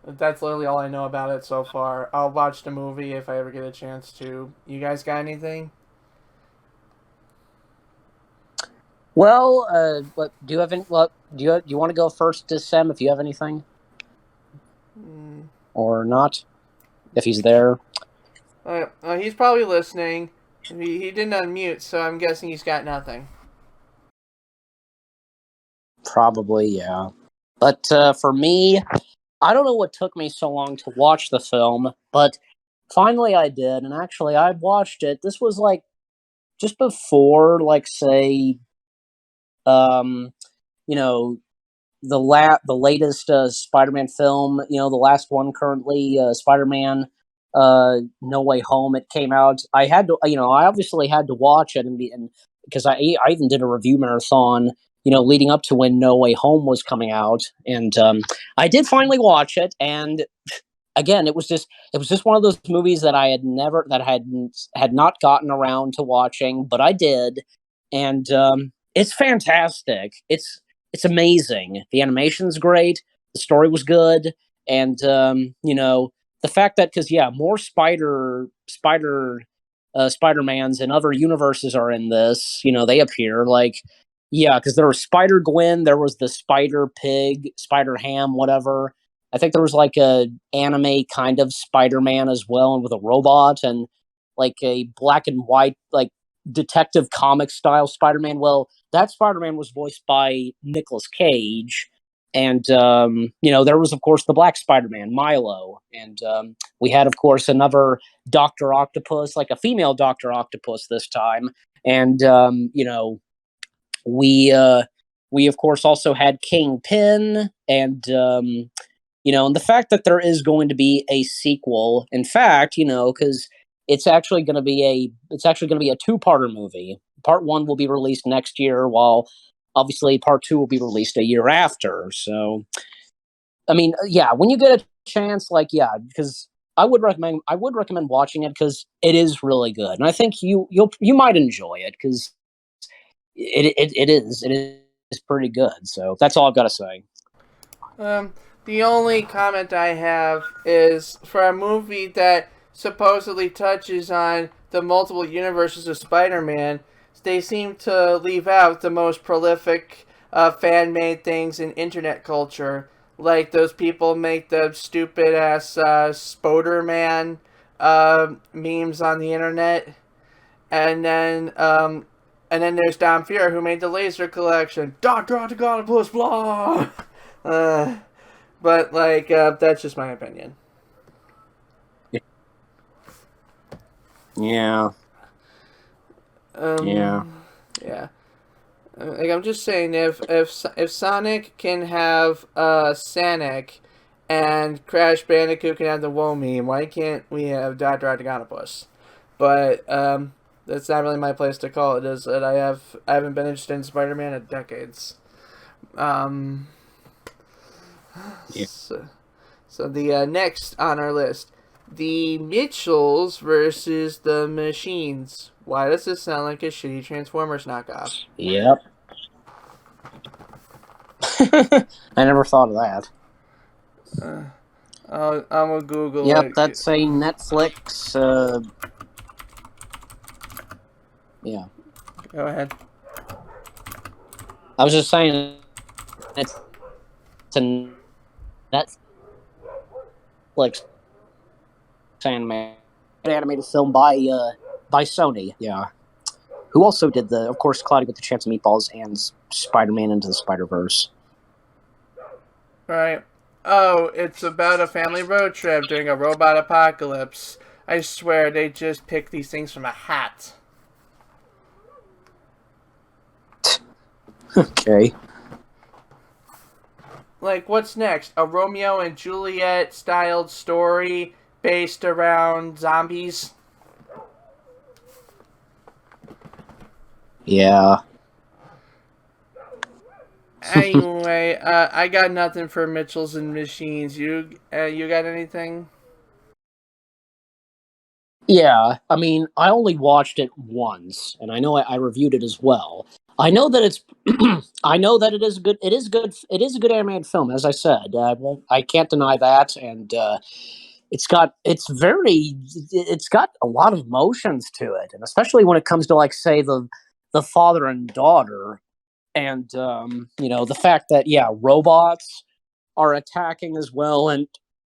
That's literally all I know about it so far. I'll watch the movie if I ever get a chance to. You guys got anything? Well, but do you have any? Do you want to go first, Sam? If you have anything, or not, if he's there. He's probably listening. He didn't unmute, so I'm guessing he's got nothing. Probably, yeah. But for me, I don't know what took me so long to watch the film, but finally I did, and actually I watched it. This was like just before, like, say, the latest Spider-Man film, the last one currently, Spider-Man No Way Home. It came out. I had to, I obviously had to watch it, and because I even did a review marathon, leading up to when No Way Home was coming out, and I did finally watch it, and again, it was just one of those movies that I had not gotten around to watching, but I did, and it's fantastic. It's amazing. The animation's great. The story was good, and the fact that, because more Spider-Mans and other universes are in this. They appear, like, because there was Spider-Gwen, there was the Spider-Pig, Spider-Ham, whatever. I think there was like a anime kind of Spider-Man as well, and with a robot, and like a black and white, like, detective comic style Spider-Man. Well, that Spider-Man was voiced by Nicolas Cage, and there was, of course, the Black Spider-Man, Milo, and we had, of course, another Dr. Octopus, like a female Dr. Octopus this time, and we of course also had Kingpin, and and the fact that there is going to be a sequel, in fact, because it's actually going to be a two-parter movie. Part 1 will be released next year, while obviously Part 2 will be released a year after. So, I mean, when you get a chance, like, because would recommend watching it because it is really good, and I think you might enjoy it because it is pretty good. So that's all I've got to say. The only comment I have is for a movie that supposedly touches on the multiple universes of Spider-Man, they seem to leave out the most prolific fan-made things in internet culture. Like those people make the stupid-ass Spoder-Man memes on the internet. And then there's Don Fuhrer who made the Laser Collection. Doctor Octopus, blah! But, like, that's just my opinion. Yeah. Yeah. Like, I'm just saying, if Sonic can have Sonic and Crash Bandicoot can have the Woe meme, why can't we have Dr. Octopus? But that's not really my place to call it. Is that I haven't been interested in Spider-Man in decades. Yeah. So the next on our list, the Mitchells versus the Machines. Why does this sound like a shitty Transformers knockoff? Yep. I never thought of that. I'm gonna Google it. Yep, that's a Netflix. Yeah. Go ahead. I was just saying it's a Netflix animated film by Sony. Yeah. Who also did of course, Cloudy with a Chance of Meatballs and Spider-Man Into the Spider-Verse. Right. Oh, it's about a family road trip during a robot apocalypse. I swear they just picked these things from a hat. Okay. Like, what's next? A Romeo and Juliet styled story based around zombies? Yeah. Anyway, I got nothing for Mitchells and Machines. You got anything? Yeah, I mean, I only watched it once, and I know I reviewed it as well. I know that it's, I know that it is good. It is good. It is a good animated film, as I said. I can't deny that, and it's got a lot of emotions to it, and especially when it comes to, like, say, the father and daughter, and the fact that robots are attacking as well, and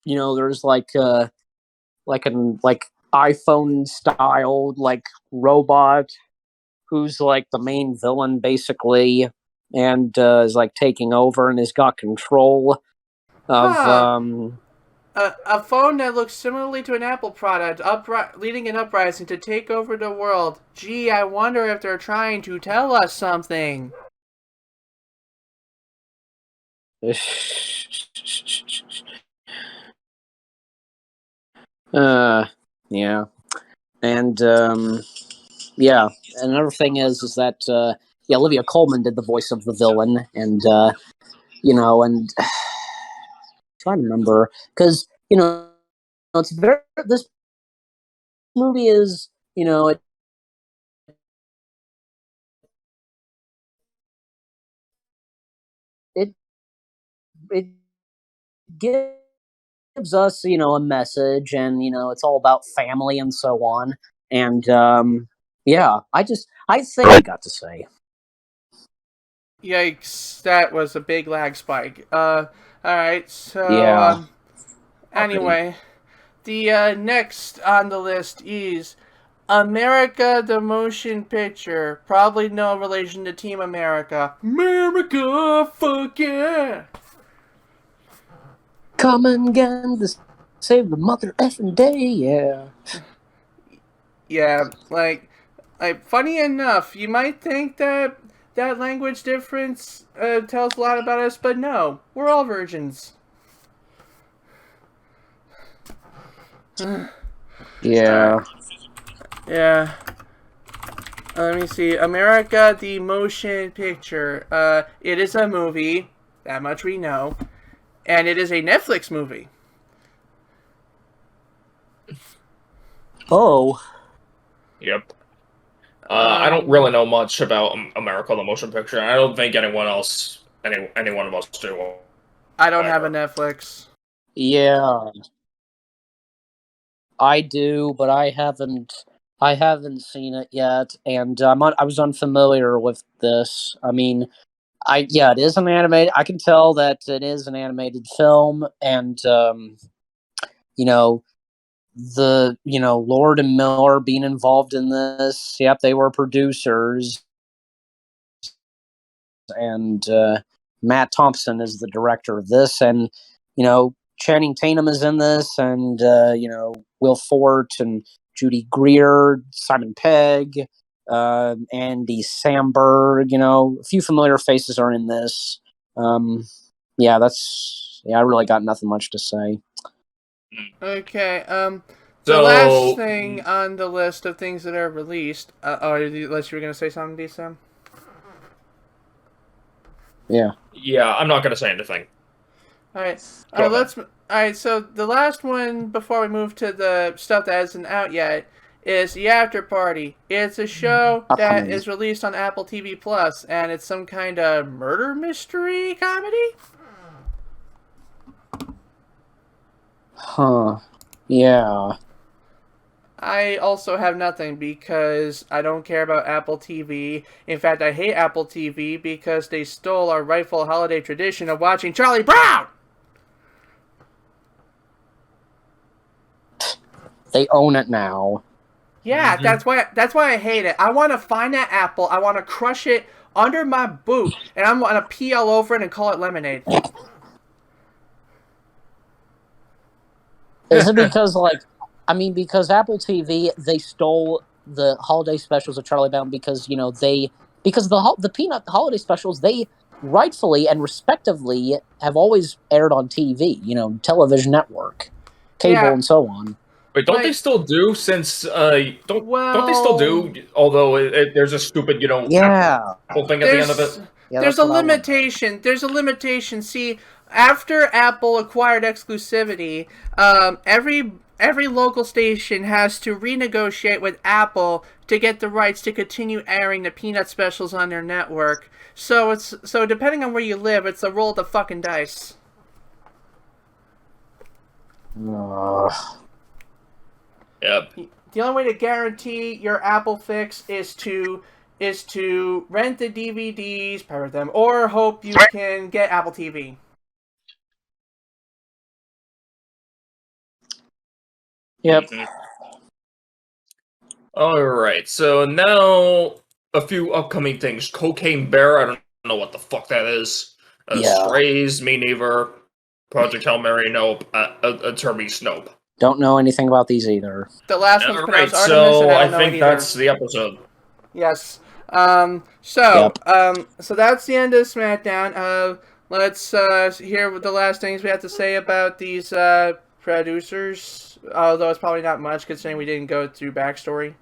there's like an iPhone styled like robot who's like the main villain basically, and is like taking over and has got control of A phone that looks similarly to an Apple product, leading an uprising to take over the world. Gee, I wonder if they're trying to tell us something. Yeah. And another thing is that Olivia Colman did the voice of the villain, and and trying to remember, because it's very, this movie is, it it gives us, a message, and it's all about family and so on, and I think I got to say. Yikes, that was a big lag spike. Alright, so, Yeah. Anyway, the next on the list is America the Motion Picture. Probably no relation to Team America. America, fuck yeah! Coming again to save the mother effing day, yeah. Yeah, like, funny enough, you might think that language difference tells a lot about us, but no, we're all virgins. Yeah. Yeah. Let me see. America, the Motion Picture. It is a movie. That much we know. And it is a Netflix movie. Oh. Yep. I don't really know much about America the Motion Picture. I don't think anyone else, any one of us do. I don't have a Netflix. Yeah. I do, but I haven't seen it yet, and I was unfamiliar with this. I mean, it is an animated. I can tell that it is an animated film, and Lord and Miller being involved in this. Yep, they were producers, and Matt Thompson is the director of this, and Channing Tatum is in this, and Will Forte and Judy Greer, Simon Pegg, Andy Samberg. A few familiar faces are in this. I really got nothing much to say. Okay. The last thing on the list of things that are released. Unless you were going to say something, D-Sam? Yeah. Yeah, I'm not going to say anything. All right. So the last one before we move to the stuff that isn't out yet is The After Party. It's a show that is released on Apple TV Plus, and it's some kind of murder mystery comedy. Huh. Yeah. I also have nothing because I don't care about Apple TV. In fact, I hate Apple TV because they stole our rightful holiday tradition of watching Charlie Brown. They own it now. Yeah, that's why I hate it. I want to find that apple. I want to crush it under my boot, and I want to pee all over it and call it lemonade. Is it because because Apple TV, they stole the holiday specials of Charlie Brown because the Peanut holiday specials, they rightfully and respectively have always aired on TV, television network, cable, and so on. Wait, don't they still do? Since don't they still do? Although there's a stupid Apple thing at the end of it. Yeah, there's a limitation. There's a limitation. See, after Apple acquired exclusivity, every local station has to renegotiate with Apple to get the rights to continue airing the Peanut specials on their network. So depending on where you live, it's a roll of the fucking dice. Yep. The only way to guarantee your Apple fix is to rent the DVDs, pirate them, or hope you can get Apple TV. Yep. All right. So now a few upcoming things. Cocaine Bear. I don't know what the fuck that is. Strays. Me neither. Project Hail Mary. Nope. Termes. Nope. Don't know anything about these either. The last one's pronounced Artemis, so and I think that's the episode. Yes. So that's the end of SmackDown. Let's hear what the last things we have to say about these producers. Although it's probably not much, considering we didn't go through backstory.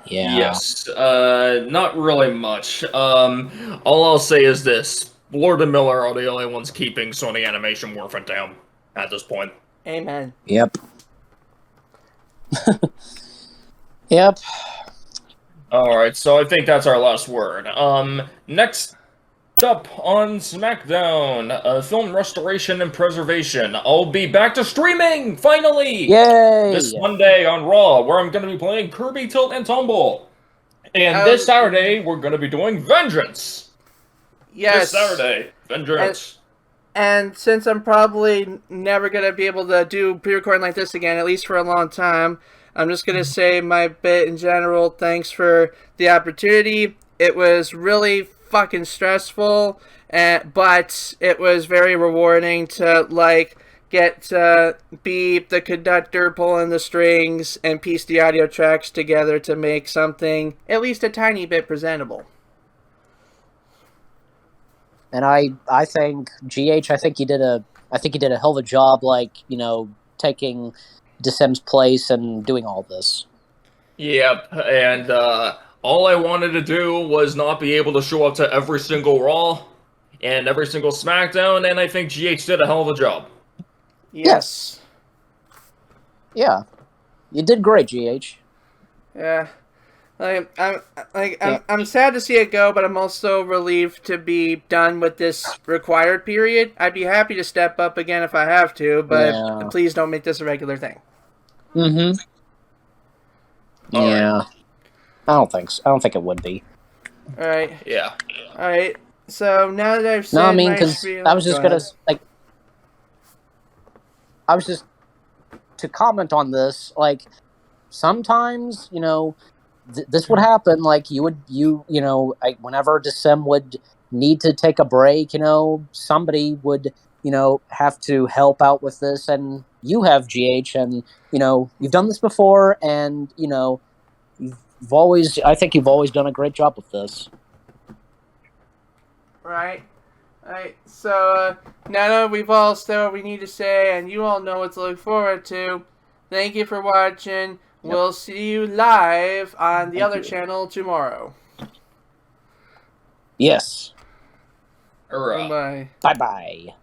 Yeah. Yes. Not really much. All I'll say is this. Lord and Miller are the only ones keeping Sony Animation Warfare down at this point. Amen. Yep. Yep. Alright, so I think that's our last word. Next up on SmackDown, film restoration and preservation. I'll be back to streaming, finally! Yay! This Monday on Raw, where I'm going to be playing Kirby Tilt and Tumble. And this Saturday, we're going to be doing Vengeance! Yes. This Saturday, Vengeance. And since I'm probably never going to be able to do pre-recording like this again, at least for a long time, I'm just going to say my bit in general. Thanks for the opportunity. It was really fucking stressful, but it was very rewarding to, get to be the conductor pulling the strings and piece the audio tracks together to make something at least a tiny bit presentable. And I think GH, I think he did a hell of a job, taking Decem's place and doing all this. Yep, and all I wanted to do was not be able to show up to every single Raw and every single SmackDown, and I think GH did a hell of a job. Yes. Yeah, you did great, GH. Yeah. I'm sad to see it go, but I'm also relieved to be done with this required period. I'd be happy to step up again if I have to, but Yeah. please don't make this a regular thing. Mm-hmm. All right. Yeah. I don't think so. I don't think it would be. All right. Yeah. All right. So now that I've said No, I mean, my because spiel, I was just go gonna ahead. I was just to comment on this. Like, sometimes, this would happen. Like, whenever Decem would need to take a break, somebody would, have to help out with this, and you have, GH, and you've done this before, and I think you've always done a great job with this. Right. Alright, so now that we've all said what we need to say and you all know what to look forward to, thank you for watching. Yep. We'll see you live on the other channel tomorrow. Yes. Hurrah. Bye. Bye-bye.